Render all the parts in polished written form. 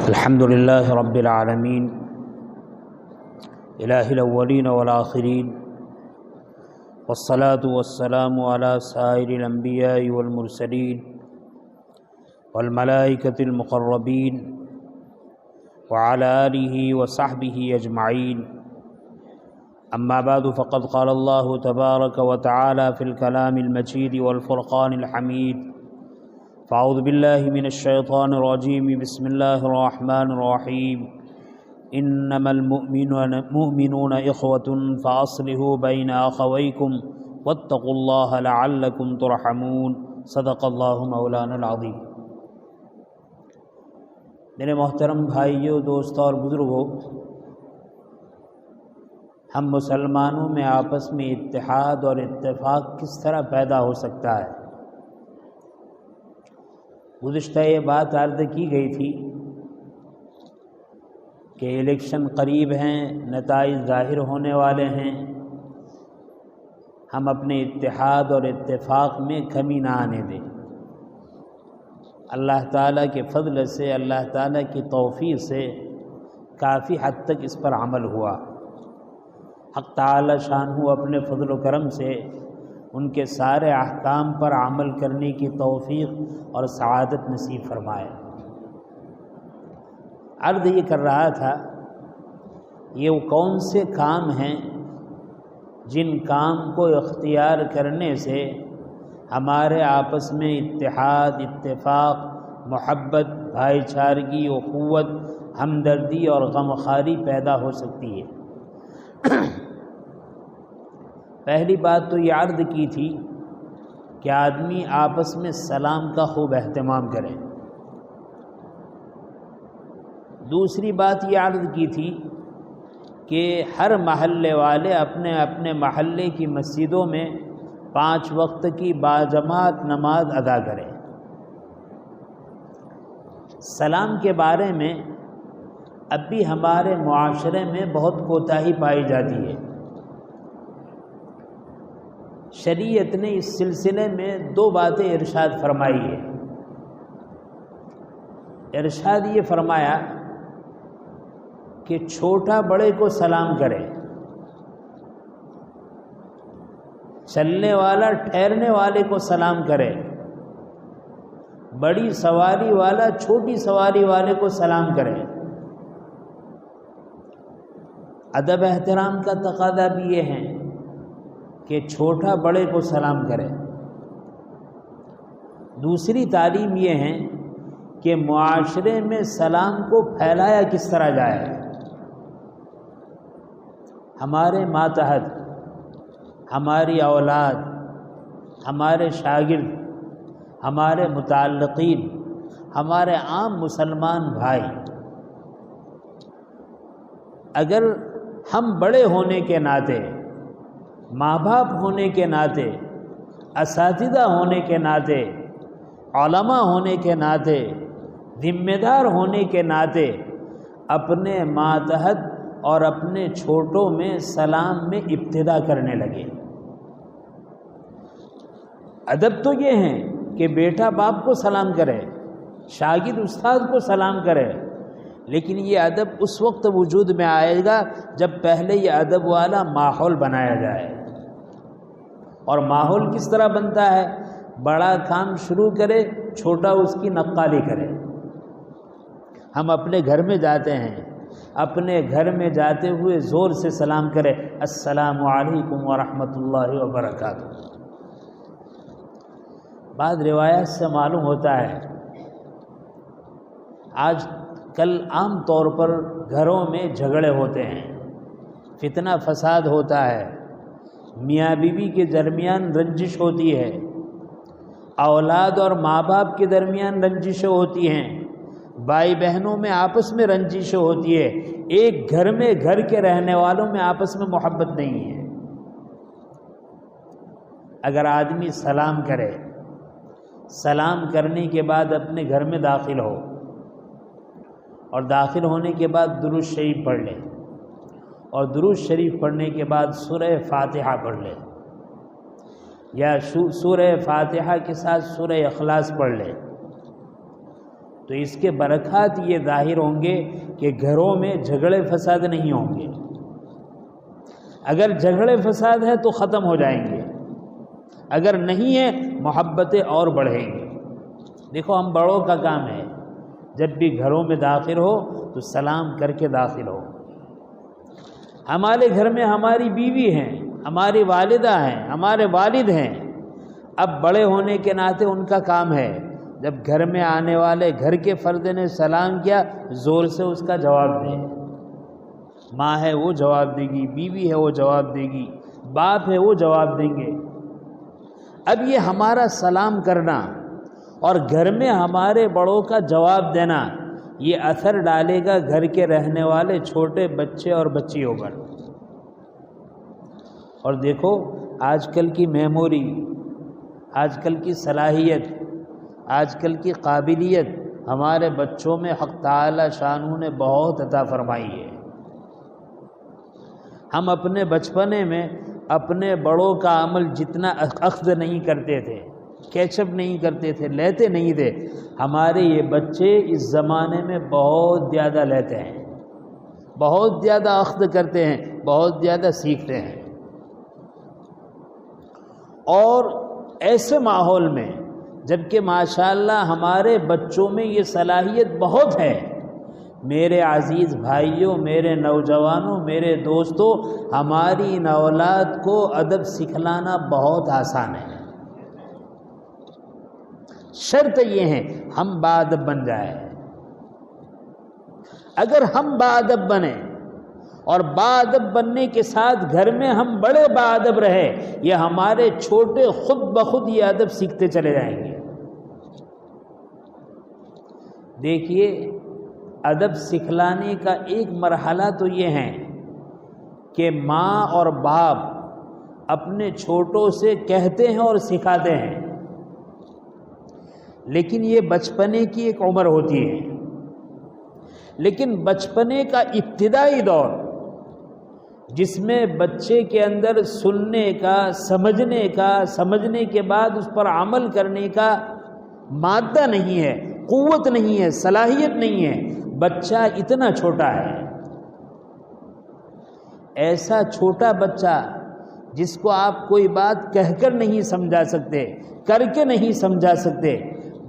الحمد لله رب العالمين إله الأولين والآخرين والصلاة والسلام على سائر الأنبياء والمرسلين والملائكة المقربين وعلى آله وصحبه أجمعين. أما بعد فقد قال الله تبارك وتعالى في الكلام المجيد والفرقان الحميد: فأعوذ بالله من الشيطان الرجيم. بسم الله الرحمن الرحيم. إنما المؤمنون إخوة فأصلحوا بين أخويكم واتقوا الله لعلكم ترحمون. صدق اللہ مولانا العظیم. میرے محترم بھائیوں، دوستوں اور بزرگوں، ہم مسلمانوں میں آپس میں اتحاد اور اتفاق کس طرح پیدا ہو سکتا ہے؟ گزشتہ یہ بات عرض کی گئی تھی کہ الیکشن قریب ہیں، نتائج ظاہر ہونے والے ہیں. ہم اپنے اتحاد اور اتفاق میں کمی نہ آنے دیں. اللہ تعالیٰ کے فضل سے، اللہ تعالیٰ کی توفیق سے کافی حد تک اس پر عمل ہوا. حق تعالی شانہ اپنے فضل و کرم سے ان کے سارے احکام پر عمل کرنے کی توفیق اور سعادت نصیب فرمائے. عرض یہ کر رہا تھا، یہ وہ کون سے کام ہیں جن کام کو اختیار کرنے سے ہمارے آپس میں اتحاد، اتفاق، محبت، بھائی چارگی، اخوت، ہمدردی اور غمخواری پیدا ہو سکتی ہے. پہلی بات تو یہ عرض کی تھی کہ آدمی آپس میں سلام کا خوب اہتمام کرے. دوسری بات یہ عرض کی تھی کہ ہر محلے والے اپنے اپنے محلے کی مسجدوں میں 5 وقت کی باجماعت نماز ادا کریں. سلام کے بارے میں اب بھی ہمارے معاشرے میں بہت کوتاہی پائی جاتی ہے. شریعت نے اس سلسلے میں 2 باتیں ارشاد فرمائی ہے. ارشاد یہ فرمایا کہ چھوٹا بڑے کو سلام کرے، چلنے والا ٹھہرنے والے کو سلام کرے، بڑی سواری والا چھوٹی سواری والے کو سلام کرے. ادب احترام کا تقاضا بھی یہ ہے کہ چھوٹا بڑے کو سلام کرے. دوسری تعلیم یہ ہے کہ معاشرے میں سلام کو پھیلایا کس طرح جائے. ہمارے ماتحت، ہماری اولاد، ہمارے شاگرد، ہمارے متعلقین، ہمارے عام مسلمان بھائی، اگر ہم بڑے ہونے کے ناطے، ماں باپ ہونے کے ناطے، اساتذہ ہونے کے ناطے، علماء ہونے کے ناطے، ذمہ دار ہونے کے ناطے اپنے ماتحت اور اپنے چھوٹوں میں سلام میں ابتدا کرنے لگے. ادب تو یہ ہے کہ بیٹا باپ کو سلام کرے، شاگرد استاد کو سلام کرے، لیکن یہ ادب اس وقت وجود میں آئے گا جب پہلے یہ ادب والا ماحول بنایا جائے. اور ماحول کس طرح بنتا ہے؟ بڑا کام شروع کرے، چھوٹا اس کی نقالی کرے. ہم اپنے گھر میں جاتے ہیں، اپنے گھر میں جاتے ہوئے زور سے سلام کرے، السلام علیکم ورحمۃ اللہ وبرکاتہ. بعض روایات سے معلوم ہوتا ہے آج کل عام طور پر گھروں میں جھگڑے ہوتے ہیں، فتنہ فساد ہوتا ہے، میاں بیوی کے درمیان رنجش ہوتی ہے، اولاد اور ماں باپ کے درمیان رنجشیں ہوتی ہیں، بھائی بہنوں میں آپس میں رنجشیں ہوتی ہے، ایک گھر میں گھر کے رہنے والوں میں آپس میں محبت نہیں ہے. اگر آدمی سلام کرے، سلام کرنے کے بعد اپنے گھر میں داخل ہو اور داخل ہونے کے بعد درود شریف پڑھ لے، اور درود شریف پڑھنے کے بعد سورہ فاتحہ پڑھ لے، یا سورہ فاتحہ کے ساتھ سورہ اخلاص پڑھ لے، تو اس کے برکات یہ ظاہر ہوں گے کہ گھروں میں جھگڑے فساد نہیں ہوں گے. اگر جھگڑے فساد ہے تو ختم ہو جائیں گے، اگر نہیں ہے محبتیں اور بڑھیں گی. دیکھو ہم بڑوں کا کام ہے جب بھی گھروں میں داخل ہو تو سلام کر کے داخل ہو. ہمارے گھر میں ہماری بیوی ہیں، ہماری والدہ ہیں، ہمارے والد ہیں. اب بڑے ہونے کے ناطے ان کا کام ہے جب گھر میں آنے والے گھر کے فرد نے سلام کیا زور سے اس کا جواب دیں. ماں ہے وہ جواب دے گی، بیوی ہے وہ جواب دے گی، باپ ہے وہ جواب دیں گے. اب یہ ہمارا سلام کرنا اور گھر میں ہمارے بڑوں کا جواب دینا یہ اثر ڈالے گا گھر کے رہنے والے چھوٹے بچے اور بچیوں پر. اور دیکھو آج کل کی میموری، آج کل کی صلاحیت، آج کل کی قابلیت ہمارے بچوں میں حق تعالی شانہ نے بہت عطا فرمائی ہے. ہم اپنے بچپنے میں اپنے بڑوں کا عمل جتنا اخذ نہیں کرتے تھے، کیچ اپ نہیں کرتے تھے، لیتے نہیں تھے، ہمارے یہ بچے اس زمانے میں بہت زیادہ لیتے ہیں، بہت زیادہ اخذ کرتے ہیں، بہت زیادہ سیکھتے ہیں. اور ایسے ماحول میں جبکہ ماشاءاللہ ہمارے بچوں میں یہ صلاحیت بہت ہے. میرے عزیز بھائیوں، میرے نوجوانوں، میرے دوستوں، ہماری ان اولاد کو ادب سکھلانا بہت آسان ہے. شرط یہ ہے ہم باادب بن جائیں. اگر ہم باادب بنیں اور باادب بننے کے ساتھ گھر میں ہم بڑے باادب رہے، یہ ہمارے چھوٹے خود بخود یہ ادب سیکھتے چلے جائیں گے. دیکھیے ادب سکھلانے کا ایک مرحلہ تو یہ ہے کہ ماں اور باپ اپنے چھوٹوں سے کہتے ہیں اور سکھاتے ہیں، لیکن یہ بچپنے کی ایک عمر ہوتی ہے. لیکن بچپنے کا ابتدائی دور جس میں بچے کے اندر سننے کا، سمجھنے کے بعد اس پر عمل کرنے کا مادہ نہیں ہے، قوت نہیں ہے، صلاحیت نہیں ہے، بچہ اتنا چھوٹا ہے. ایسا چھوٹا بچہ جس کو آپ کوئی بات کہہ کر نہیں سمجھا سکتے، کر کے نہیں سمجھا سکتے،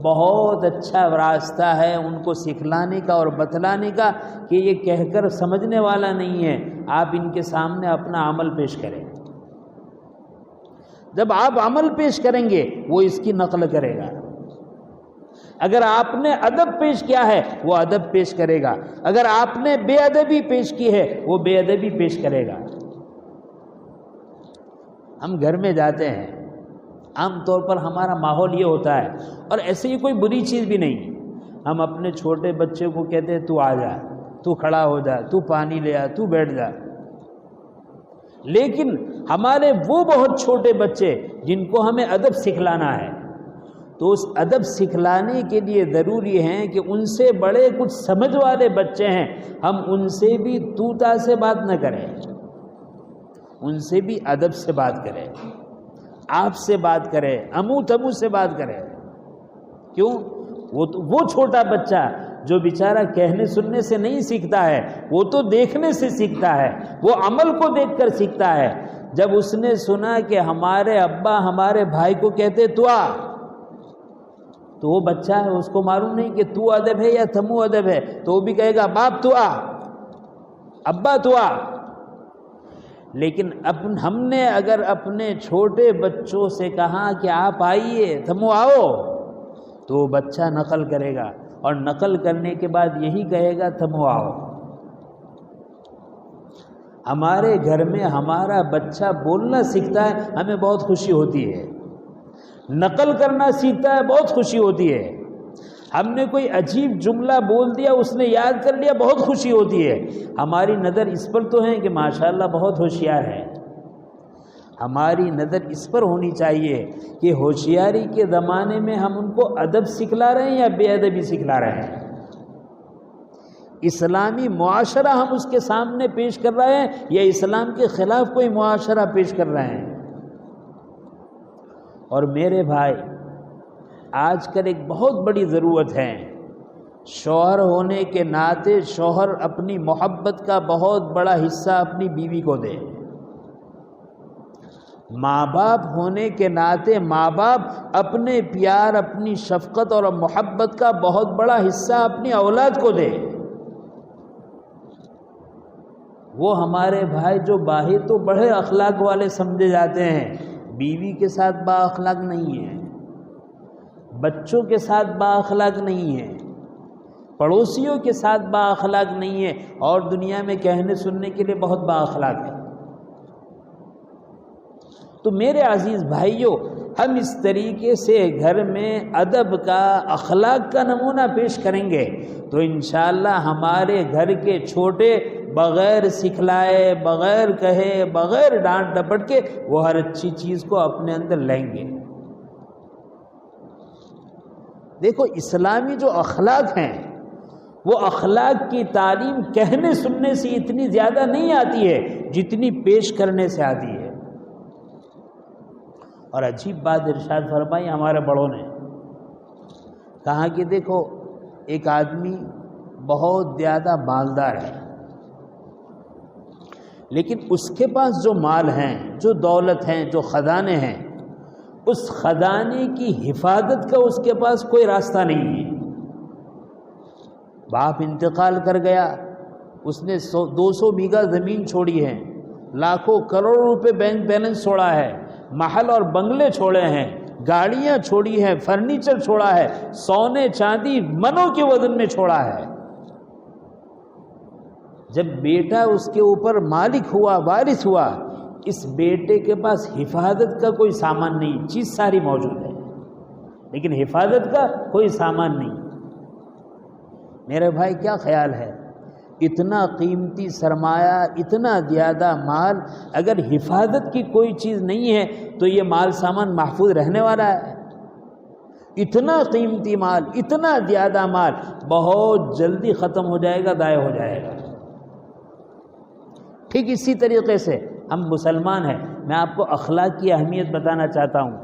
بہت اچھا راستہ ہے ان کو سکھلانے کا اور بتلانے کا کہ یہ کہہ کر سمجھنے والا نہیں ہے. آپ ان کے سامنے اپنا عمل پیش کریں. جب آپ عمل پیش کریں گے وہ اس کی نقل کرے گا. اگر آپ نے ادب پیش کیا ہے وہ ادب پیش کرے گا، اگر آپ نے بے ادبی پیش کی ہے وہ بے ادبی پیش کرے گا. ہم گھر میں جاتے ہیں، عام طور پر ہمارا ماحول یہ ہوتا ہے، اور ایسے ہی کوئی بری چیز بھی نہیں. ہم اپنے چھوٹے بچے کو کہتے ہیں تو آ جا، تو کھڑا ہو جا، تو پانی لے آ، تو بیٹھ جا. لیکن ہمارے وہ بہت چھوٹے بچے جن کو ہمیں ادب سکھلانا ہے، تو اس ادب سکھلانے کے لیے ضروری ہے کہ ان سے بڑے کچھ سمجھ والے بچے ہیں، ہم ان سے بھی تو تا سے بات نہ کریں، ان سے بھی ادب سے بات کریں، آپ سے بات کریں، امو تمو سے بات کریں. کیوں؟ وہ چھوٹا بچہ جو بیچارہ کہنے سننے سے نہیں سیکھتا ہے، وہ تو دیکھنے سے سیکھتا ہے، وہ عمل کو دیکھ کر سیکھتا ہے. جب اس نے سنا کہ ہمارے ابا ہمارے بھائی کو کہتے تو آ، تو وہ بچہ ہے، اس کو معلوم نہیں کہ تو ادب ہے یا تھمو ادب ہے، تو وہ بھی کہے گا باپ تو آ، ابا تو آ. لیکن ہم نے اگر اپنے چھوٹے بچوں سے کہا کہ آپ آئیے، تھمو آؤ، تو وہ بچہ نقل کرے گا، اور نقل کرنے کے بعد یہی کہے گا تھمو آؤ. ہمارے گھر میں ہمارا بچہ بولنا سیکھتا ہے، ہمیں بہت خوشی ہوتی ہے. نقل کرنا سیکھتا ہے، بہت خوشی ہوتی ہے. ہم نے کوئی عجیب جملہ بول دیا، اس نے یاد کر لیا، بہت خوشی ہوتی ہے. ہماری نظر اس پر تو ہے کہ ماشاءاللہ بہت ہوشیار ہے. ہماری نظر اس پر ہونی چاہیے کہ ہوشیاری کے زمانے میں ہم ان کو ادب سکھلا رہے ہیں یا بے ادبی سکھلا رہے ہیں. اسلامی معاشرہ ہم اس کے سامنے پیش کر رہے ہیں یا اسلام کے خلاف کوئی معاشرہ پیش کر رہے ہیں. اور میرے بھائی، آج کل ایک بہت بڑی ضرورت ہے شوہر ہونے کے ناطے شوہر اپنی محبت کا بہت بڑا حصہ اپنی بیوی کو دے، ماں باپ ہونے کے ناطے ماں باپ اپنے پیار، اپنی شفقت اور محبت کا بہت بڑا حصہ اپنی اولاد کو دے۔ وہ ہمارے بھائی جو باہر تو بڑے اخلاق والے سمجھے جاتے ہیں، بیوی کے ساتھ با اخلاق نہیں ہے، بچوں کے ساتھ با اخلاق نہیں ہے، پڑوسیوں کے ساتھ با اخلاق نہیں ہے، اور دنیا میں کہنے سننے کے لیے بہت با اخلاق ہے۔ تو میرے عزیز بھائیوں، ہم اس طریقے سے گھر میں ادب کا، اخلاق کا نمونہ پیش کریں گے تو انشاءاللہ ہمارے گھر کے چھوٹے بغیر سکھلائے، بغیر کہے، بغیر ڈانٹ ڈپٹ کے وہ ہر اچھی چیز کو اپنے اندر لیں گے۔ دیکھو اسلامی جو اخلاق ہیں وہ اخلاق کی تعلیم کہنے سننے سے اتنی زیادہ نہیں آتی ہے جتنی پیش کرنے سے آتی ہے۔ اور عجیب بات ارشاد فرمائی ہمارے بڑوں نے، کہا کہ دیکھو ایک آدمی بہت زیادہ مالدار ہے، لیکن اس کے پاس جو مال ہیں، جو دولت ہیں، جو خزانے ہیں، اس خزانے کی حفاظت کا اس کے پاس کوئی راستہ نہیں ہے۔ باپ انتقال کر گیا، اس نے 200 بیگھہ زمین چھوڑی ہے، لاکھوں کروڑوں روپے بینک بیلنس چھوڑا ہے، محل اور بنگلے چھوڑے ہیں، گاڑیاں چھوڑی ہیں، فرنیچر چھوڑا ہے، سونے چاندی منوں کے وزن میں چھوڑا ہے۔ جب بیٹا اس کے اوپر مالک ہوا، وارث ہوا، اس بیٹے کے پاس حفاظت کا کوئی سامان نہیں، چیز ساری موجود ہے لیکن حفاظت کا کوئی سامان نہیں۔ میرے بھائی کیا خیال ہے، اتنا قیمتی سرمایہ، اتنا زیادہ مال، اگر حفاظت کی کوئی چیز نہیں ہے تو یہ مال سامان محفوظ رہنے والا ہے؟ اتنا قیمتی مال، اتنا زیادہ مال بہت جلدی ختم ہو جائے گا، ضائع ہو جائے گا۔ ٹھیک اسی طریقے سے ہم مسلمان ہیں، میں آپ کو اخلاق کی اہمیت بتانا چاہتا ہوں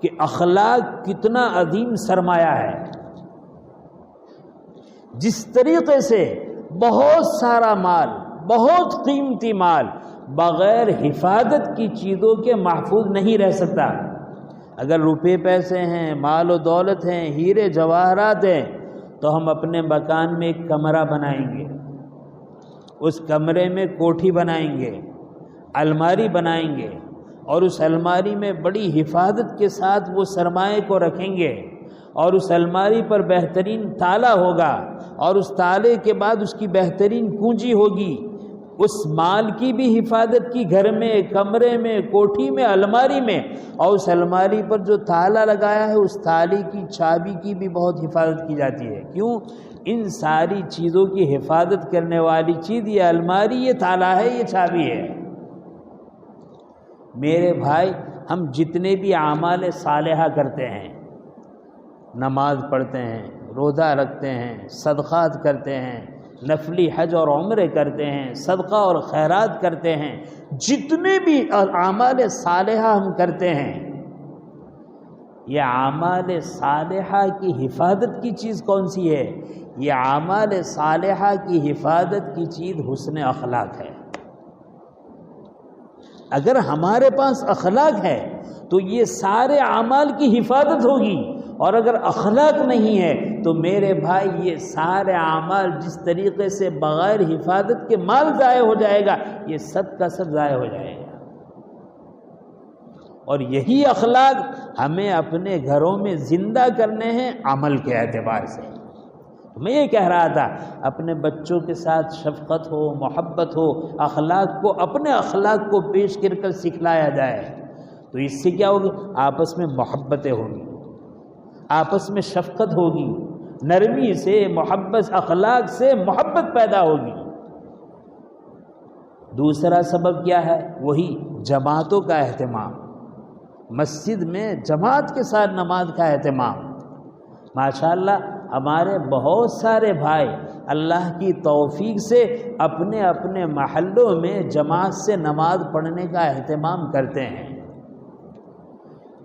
کہ اخلاق کتنا عظیم سرمایہ ہے۔ جس طریقے سے بہت سارا مال، بہت قیمتی مال بغیر حفاظت کی چیزوں کے محفوظ نہیں رہ سکتا۔ اگر روپے پیسے ہیں، مال و دولت ہیں، ہیرے جواہرات ہیں، تو ہم اپنے مکان میں ایک کمرہ بنائیں گے، اس کمرے میں کوٹھی بنائیں گے، الماری بنائیں گے، اور اس الماری میں بڑی حفاظت کے ساتھ وہ سرمایے کو رکھیں گے، اور اس الماری پر بہترین تالا ہوگا، اور اس تالے کے بعد اس کی بہترین کنجی ہوگی۔ اس مال کی بھی حفاظت کی گھر میں، کمرے میں، کوٹھی میں، الماری میں، اور اس الماری پر جو تالا لگایا ہے اس تالے کی چابی کی بھی بہت حفاظت کی جاتی ہے۔ کیوں؟ ان ساری چیزوں کی حفاظت کرنے والی چیز یہ الماری، یہ تالا ہے، یہ چابی ہے۔ میرے بھائی، ہم جتنے بھی اعمال صالحہ کرتے ہیں، نماز پڑھتے ہیں، روزہ رکھتے ہیں، صدقات کرتے ہیں، نفلی حج اور عمرے کرتے ہیں، صدقہ اور خیرات کرتے ہیں، جتنے بھی اعمال صالحہ ہم کرتے ہیں، یہ اعمال صالحہ کی حفاظت کی چیز کون سی ہے؟ یہ اعمال صالحہ کی حفاظت کی چیز حسن اخلاق ہے۔ اگر ہمارے پاس اخلاق ہے تو یہ سارے اعمال کی حفاظت ہوگی، اور اگر اخلاق نہیں ہے تو میرے بھائی یہ سارے اعمال جس طریقے سے بغیر حفاظت کے مال ضائع ہو جائے گا، یہ سب کا سب ضائع ہو جائے گا۔ اور یہی اخلاق ہمیں اپنے گھروں میں زندہ کرنے ہیں عمل کے اعتبار سے۔ میں یہ کہہ رہا تھا اپنے بچوں کے ساتھ شفقت ہو، محبت ہو، اخلاق کو، اپنے اخلاق کو پیش کر سکھلایا جائے تو اس سے کیا ہوگی؟ آپس میں محبتیں ہوگی، آپس میں شفقت ہوگی، نرمی سے، محبت، اخلاق سے محبت پیدا ہوگی۔ دوسرا سبب کیا ہے؟ وہی جماعتوں کا اہتمام، مسجد میں جماعت کے ساتھ نماز کا اہتمام۔ ماشاءاللہ ہمارے بہت سارے بھائی اللہ کی توفیق سے اپنے اپنے محلوں میں جماعت سے نماز پڑھنے کا اہتمام کرتے ہیں۔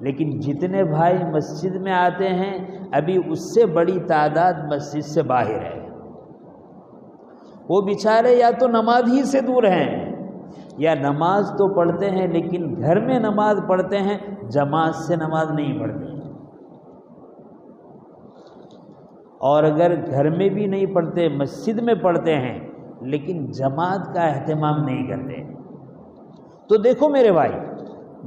لیکن جتنے بھائی مسجد میں آتے ہیں ابھی اس سے بڑی تعداد مسجد سے باہر ہے. وہ بیچارے یا تو نماز ہی سے دور ہیں یا نماز تو پڑھتے ہیں لیکن گھر میں نماز پڑھتے ہیں، جماعت سے نماز نہیں پڑھتے. اور اگر گھر میں بھی نہیں پڑھتے، مسجد میں پڑھتے ہیں لیکن جماعت کا اہتمام نہیں کرتے. تو دیکھو میرے بھائی،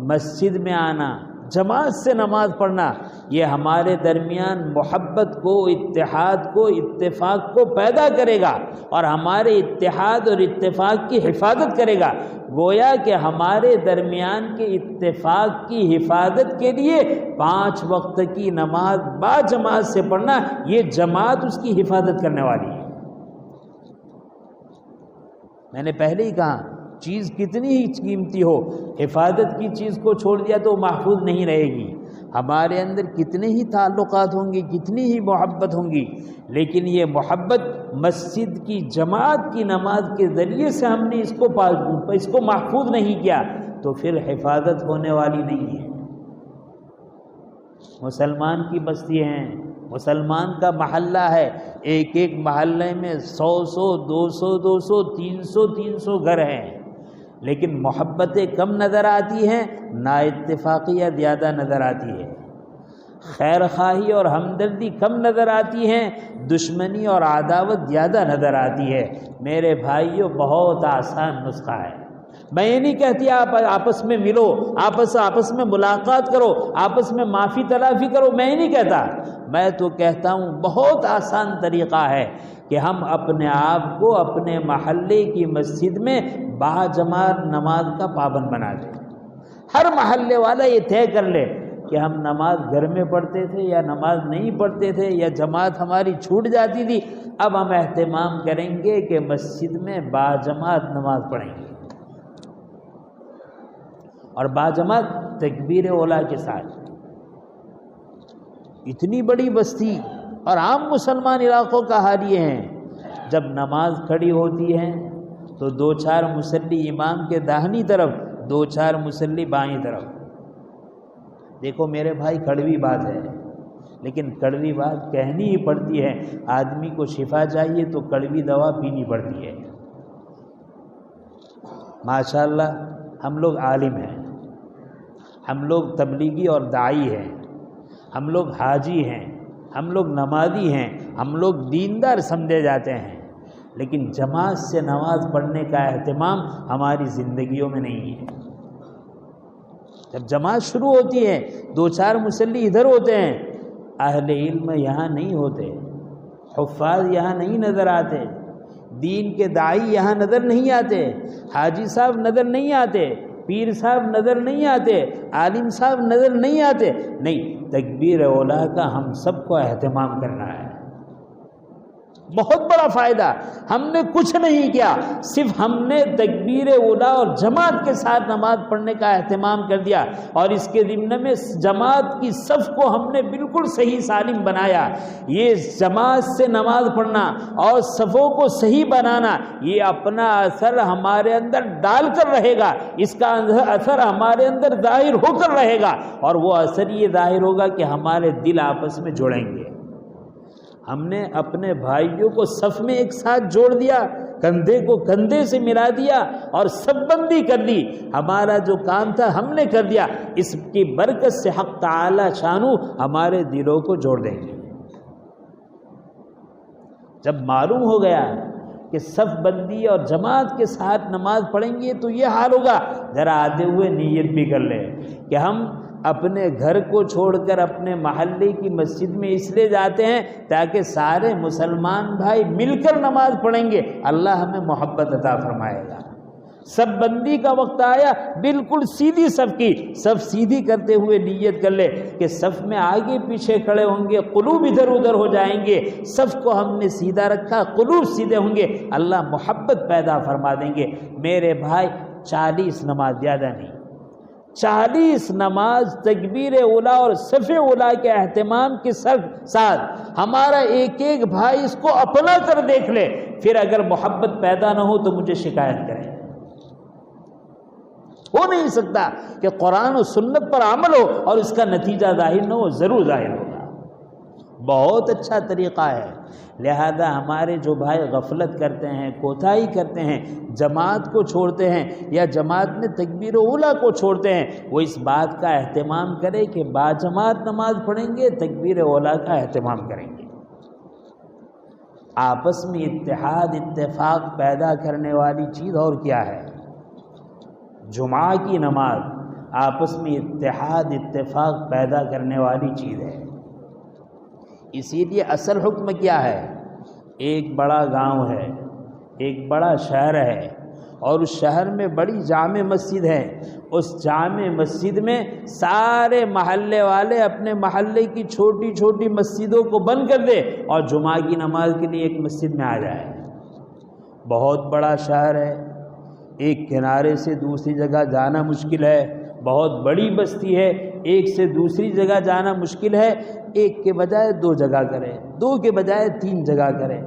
مسجد میں آنا، جماعت سے نماز پڑھنا، یہ ہمارے درمیان محبت کو، اتحاد کو، اتفاق کو پیدا کرے گا اور ہمارے اتحاد اور اتفاق کی حفاظت کرے گا. گویا کہ ہمارے درمیان کے اتفاق کی حفاظت کے لیے 5 وقت کی نماز با جماعت سے پڑھنا، یہ جماعت اس کی حفاظت کرنے والی ہے. میں نے پہلے ہی کہا، چیز کتنی ہی قیمتی ہو، حفاظت کی چیز کو چھوڑ دیا تو محفوظ نہیں رہے گی. ہمارے اندر کتنے ہی تعلقات ہوں گے، کتنی ہی محبت ہوں گی، لیکن یہ محبت مسجد کی جماعت کی نماز کے ذریعے سے ہم نے اس کو محفوظ نہیں کیا تو پھر حفاظت ہونے والی نہیں ہے. مسلمان کی بستی ہیں، مسلمان کا محلہ ہے، ایک ایک محلے میں 100 200 300 گھر ہیں، لیکن محبتیں کم نظر آتی ہیں، نا اتفاقیہ زیادہ نظر آتی ہے، خیر خواہی اور ہمدردی کم نظر آتی ہیں، دشمنی اور عداوت زیادہ نظر آتی ہے. میرے بھائیوں، بہت آسان نسخہ ہے. میں یہ نہیں کہتی آپ آپس میں ملو، آپس میں ملاقات کرو، آپس میں معافی تلافی کرو، میں یہ نہیں کہتا. میں تو کہتا ہوں بہت آسان طریقہ ہے کہ ہم اپنے آپ کو اپنے محلے کی مسجد میں باجماعت نماز کا پابند بنا دیں. ہر محلے والا یہ طے کر لے کہ ہم نماز گھر میں پڑھتے تھے یا نماز نہیں پڑھتے تھے یا جماعت ہماری چھوٹ جاتی تھی، اب ہم اہتمام کریں گے کہ مسجد میں باجماعت نماز پڑھیں گے اور باجماعت تکبیر اولیٰ کے ساتھ. اتنی بڑی بستی اور عام مسلمان علاقوں کا حال یہ ہے، جب نماز کھڑی ہوتی ہے تو 2-4 مصلی امام کے داہنی طرف، 2-4 مصلی بائیں طرف. دیکھو میرے بھائی، کڑوی بات ہے لیکن کڑوی بات کہنی ہی پڑتی ہے. آدمی کو شفا چاہیے تو کڑوی دوا پینی پڑتی ہے. ماشاءاللہ ہم لوگ عالم ہیں، ہم لوگ تبلیغی اور داعی ہیں، ہم لوگ حاجی ہیں، ہم لوگ نمازی ہیں، ہم لوگ دیندار سمجھے جاتے ہیں، لیکن جماعت سے نماز پڑھنے کا اہتمام ہماری زندگیوں میں نہیں ہے. جب جماعت شروع ہوتی ہے، 2-4 مصلی ادھر ہوتے ہیں، اہل علم یہاں نہیں ہوتے، حفاظ یہاں نہیں نظر آتے، دین کے داعی یہاں نظر نہیں آتے، حاجی صاحب نظر نہیں آتے، پیر صاحب نظر نہیں آتے، عالم صاحب نظر نہیں آتے. نہیں، تکبیر اولیٰ کا ہم سب کو اہتمام کرنا ہے. بہت بڑا فائدہ. ہم نے کچھ نہیں کیا، صرف ہم نے تکبیر اولیٰ اور جماعت کے ساتھ نماز پڑھنے کا اہتمام کر دیا اور اس کے ضمن میں جماعت کی صف کو ہم نے بالکل صحیح سالم بنایا. یہ جماعت سے نماز پڑھنا اور صفوں کو صحیح بنانا، یہ اپنا اثر ہمارے اندر ڈال کر رہے گا، اس کا اثر ہمارے اندر ظاہر ہو کر رہے گا اور وہ اثر یہ ظاہر ہوگا کہ ہمارے دل آپس میں جڑیں گے. ہم نے اپنے بھائیوں کو صف میں ایک ساتھ جوڑ دیا، کندھے کو کندھے سے ملا دیا اور سب بندی کر لی. ہمارا جو کام تھا ہم نے کر دیا. اس کی برکت سے حق تعالی شانو ہمارے دلوں کو جوڑ دیں گے. جب معلوم ہو گیا کہ صف بندی اور جماعت کے ساتھ نماز پڑھیں گے تو یہ حال ہوگا. ذرا آتے ہوئے نیت بھی کر لیں کہ ہم اپنے گھر کو چھوڑ کر اپنے محلے کی مسجد میں اس لیے جاتے ہیں تاکہ سارے مسلمان بھائی مل کر نماز پڑھیں گے، اللہ ہمیں محبت عطا فرمائے گا. سب بندی کا وقت آیا، بالکل سیدھی صف کی، صف سیدھی کرتے ہوئے نیت کر لے کہ صف میں آگے پیچھے کھڑے ہوں گے، قلوب ادھر ادھر ہو جائیں گے. صف کو ہم نے سیدھا رکھا، قلوب سیدھے ہوں گے، اللہ محبت پیدا فرما دیں گے. میرے بھائی 40 نماز، زیادہ نہیں، 40 نماز تکبیر اولیٰ اور صف اولیٰ کے اہتمام کے ساتھ ہمارا ایک ایک بھائی اس کو اپنا کر دیکھ لے. پھر اگر محبت پیدا نہ ہو تو مجھے شکایت کریں. ہو نہیں سکتا کہ قرآن و سنت پر عمل ہو اور اس کا نتیجہ ظاہر نہ ہو، ضرور ظاہر ہوگا۔ بہت اچھا طریقہ ہے۔ لہذا ہمارے جو بھائی غفلت کرتے ہیں، کوتاہی کرتے ہیں، جماعت کو چھوڑتے ہیں یا جماعت میں تکبیر اولیٰ کو چھوڑتے ہیں، وہ اس بات کا اہتمام کرے کہ باجماعت نماز پڑھیں گے، تکبیر اولیٰ کا اہتمام کریں گے۔ آپس میں اتحاد اتفاق پیدا کرنے والی چیز اور کیا ہے؟ جمعہ کی نماز آپس میں اتحاد اتفاق پیدا کرنے والی چیز ہے۔ اسی لیے اصل حکم کیا ہے؟ ایک بڑا گاؤں ہے، ایک بڑا شہر ہے، اور اس شہر میں بڑی جامع مسجد ہے۔ اس جامع مسجد میں سارے محلے والے اپنے محلے کی چھوٹی چھوٹی مسجدوں کو بند کر دے اور جمعہ کی نماز کے لیے ایک مسجد میں آ جائے۔ بہت بڑا شہر ہے، ایک کنارے سے دوسری جگہ جانا مشکل ہے، بہت بڑی بستی ہے، ایک سے دوسری جگہ جانا مشکل ہے، ایک کے بجائے دو جگہ کرے، دو کے بجائے تین جگہ کرے،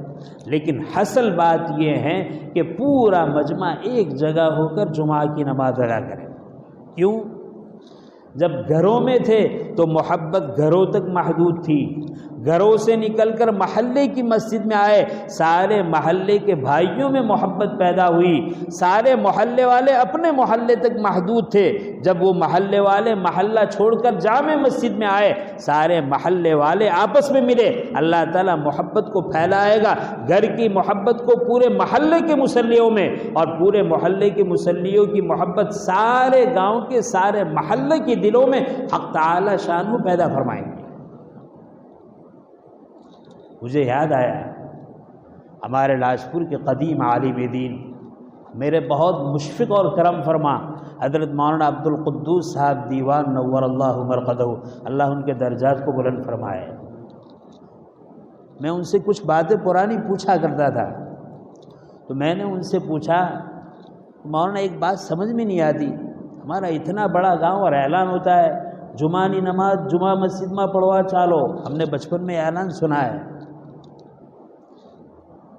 لیکن حاصل بات یہ ہے کہ پورا مجمع ایک جگہ ہو کر جمعہ کی نماز ادا کرے۔ کیوں؟ جب گھروں میں تھے تو محبت گھروں تک محدود تھی، گھروں سے نکل کر محلے کی مسجد میں آئے، سارے محلے کے بھائیوں میں محبت پیدا ہوئی، سارے محلے والے اپنے محلے تک محدود تھے، جب وہ محلے والے محلہ چھوڑ کر جامع مسجد میں آئے، سارے محلے والے آپس میں ملے، اللہ تعالیٰ محبت کو پھیلائے گا، گھر کی محبت کو پورے محلے کے مصلیوں میں، اور پورے محلے کے مصلیوں کی محبت سارے گاؤں کے سارے محلے کے دلوں میں حق تعالی شانہ پیدا فرمائیں گے۔ مجھے یاد آیا ہمارے لاجپور کے قدیم عالم دین، میرے بہت مشفق اور کرم فرما حضرت مولانا عبد القدوس صاحب دیوان نور اللہ مرقدہ، اللہ ان کے درجات کو بلند فرمائے۔ میں ان سے کچھ باتیں پرانی پوچھا کرتا تھا، تو میں نے ان سے پوچھا مولانا ایک بات سمجھ میں نہیں آتی، ہمارا اتنا بڑا گاؤں اور اعلان ہوتا ہے جمعہ نماز جمعہ مسجد میں پڑھوا چالو، ہم نے بچپن میں اعلان سنا ہے،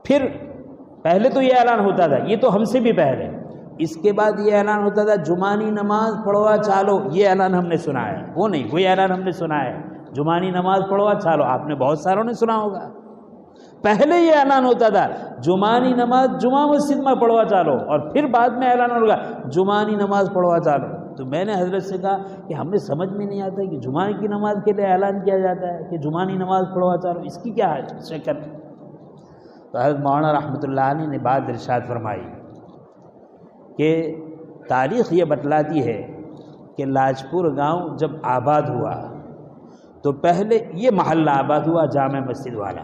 پھر پہلے تو یہ اعلان ہوتا تھا، یہ تو ہم سے بھی پہلے، اس کے بعد یہ اعلان ہوتا تھا جمعہ نماز پڑھوا چالو، یہ اعلان ہم نے سنا ہے، وہ نہیں، وہی اعلان ہم نے سنا ہے جمعہ نماز پڑھوا چالو، آپ نے بہت ساروں نے سنا ہوگا۔ پہلے یہ اعلان ہوتا تھا جمعہ نماز جمعہ مسجد میں پڑھوا چالو، اور پھر بعد میں اعلان ہوگا جمعہ نماز پڑھوا چالو۔ تو میں نے حضرت سے کہا کہ ہمیں سمجھ میں نہیں آتا کہ جمعہ کی نماز کے لیے اعلان کیا جاتا ہے کہ جمعہ نماز پڑھوا چالو، اس کی کیا شکل؟ تو حضرت مولانا رحمۃ اللہ علیہ نے بات ارشاد فرمائی کہ تاریخ یہ بتلاتی ہے کہ لاجپور گاؤں جب آباد ہوا تو پہلے یہ محلہ آباد ہوا جامع مسجد والا،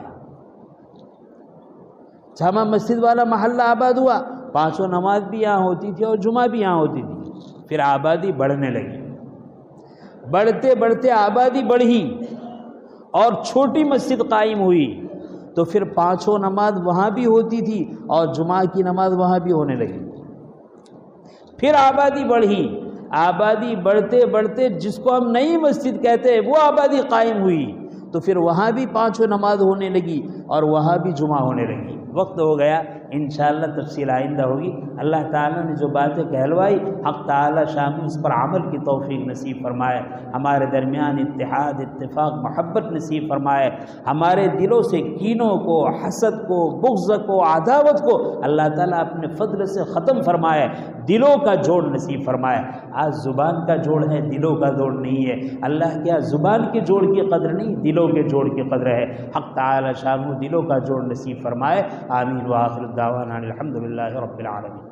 جامع مسجد والا محلہ آباد ہوا، پانچوں نماز بھی یہاں ہوتی تھی اور جمعہ بھی یہاں ہوتی تھی، پھر آبادی بڑھنے لگی، بڑھتے بڑھتے آبادی بڑھی اور چھوٹی مسجد قائم ہوئی، تو پھر پانچوں نماز وہاں بھی ہوتی تھی اور جمعہ کی نماز وہاں بھی ہونے لگی، پھر آبادی بڑھی، آبادی بڑھتے بڑھتے جس کو ہم نئی مسجد کہتے ہیں وہ آبادی قائم ہوئی، تو پھر وہاں بھی پانچوں نماز ہونے لگی اور وہاں بھی جمعہ ہونے لگی۔ وقت ہو گیا، انشاءاللہ تفصیل آئندہ ہوگی۔ اللہ تعالیٰ نے جو باتیں کہلوائی حق تعالیٰ شامل اس پر عمل کی توفیق نصیب فرمائے، ہمارے درمیان اتحاد اتفاق محبت نصیب فرمائے، ہمارے دلوں سے کینوں کو حسد کو بغض کو عداوت کو اللہ تعالیٰ اپنے فضل سے ختم فرمائے، دلوں کا جوڑ نصیب فرمائے۔ آج زبان کا جوڑ ہے، دلوں کا جوڑ نہیں ہے، اللہ کیا زبان کے جوڑ کی قدر نہیں، دلوں کے جوڑ کی قدر ہے۔ حق تعالیٰ شامل دلوں کا جوڑ نصیب فرمائے، آمین۔ وآخر دعوانا الحمدللہ رب العالمین۔